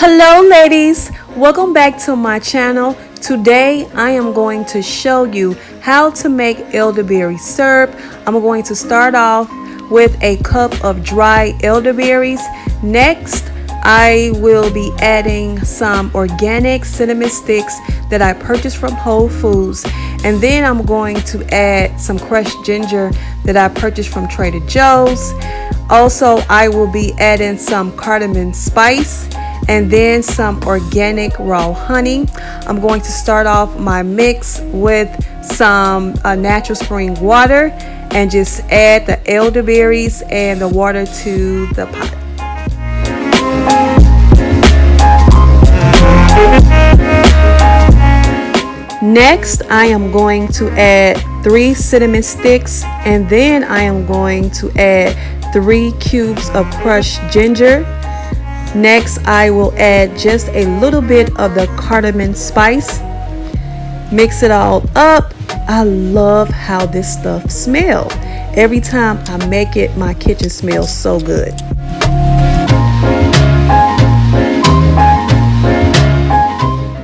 Hello ladies, welcome back to my channel. Today I am going to show you how to make elderberry syrup. I'm going to start off with a cup of dry elderberries. Next I will be adding some organic cinnamon sticks that I purchased from Whole Foods, and then I'm going to add some crushed ginger that I purchased from Trader Joe's. Also, I will be adding some cardamom spice and then some organic raw honey. I'm going to start off my mix with some natural spring water and just add the elderberries and the water to the pot. Next, I am going to add 3 cinnamon sticks, and then I am going to add 3 cubes of crushed ginger. Next, I will add just a little bit of the cardamom spice. Mix it all up. I love how this stuff smells. Every time I make it, my kitchen smells so good.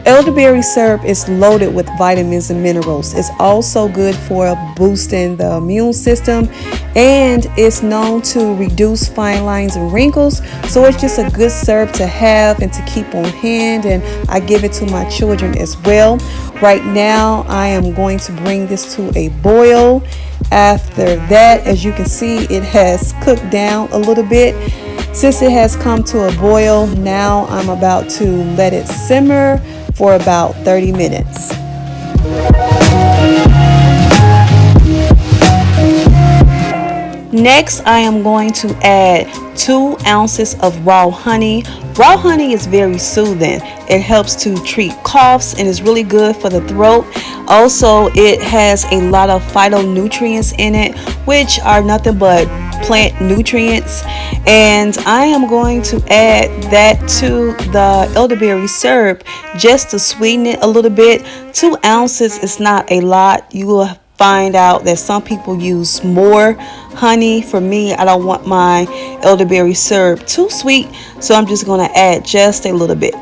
Elderberry syrup is loaded with vitamins and minerals. It's also good for boosting the immune system, and it's known to reduce fine lines and wrinkles. So it's just a good syrup to have and to keep on hand, and I give it to my children as well. Right now I am going to bring this to a boil. After that, as you can see, it has cooked down a little bit. Since it has come to a boil, now I'm about to let it simmer for about 30 minutes. Next, I am going to add 2 ounces of raw honey. Raw honey is very soothing. It helps to treat coughs and is really good for the throat. Also, it has a lot of phytonutrients in it, which are nothing but plant nutrients, and I am going to add that to the elderberry syrup just to sweeten it a little bit. 2 ounces is not a lot. You will find out that some people use more honey. For me, I don't want my elderberry syrup too sweet, so I'm just going to add just a little bit.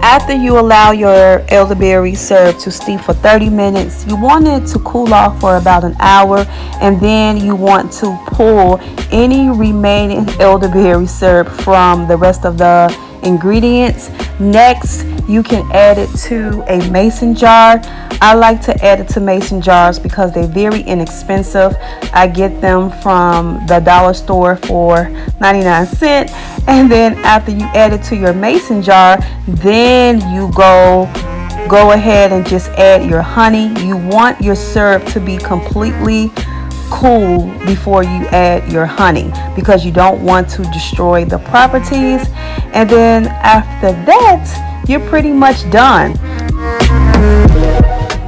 After you allow your elderberry syrup to steep for 30 minutes, you want it to cool off for about an hour, and then you want to pull any remaining elderberry syrup from the rest of the ingredients. Next, you can add it to a mason jar. I like to add it to mason jars because they're very inexpensive. I get them from the dollar store for 99 cents. And then after you add it to your mason jar, then you go ahead and just add your honey. You want your syrup to be completely cool before you add your honey because you don't want to destroy the properties. And then after that, you're pretty much done.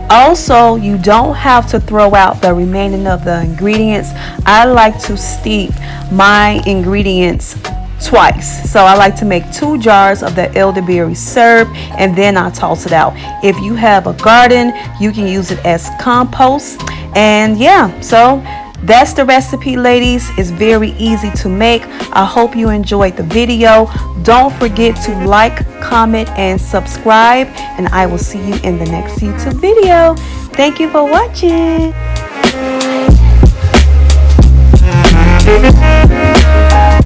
Also, you don't have to throw out the remaining of the ingredients. I like to steep my ingredients twice. So I like to make 2 jars of the elderberry syrup, and then I toss it out. If you have a garden, you can use it as compost. And yeah, so that's the recipe, ladies. It's very easy to make. I hope you enjoyed the video. Don't forget to like, comment, and subscribe, and I will see you in the next YouTube video. Thank you for watching.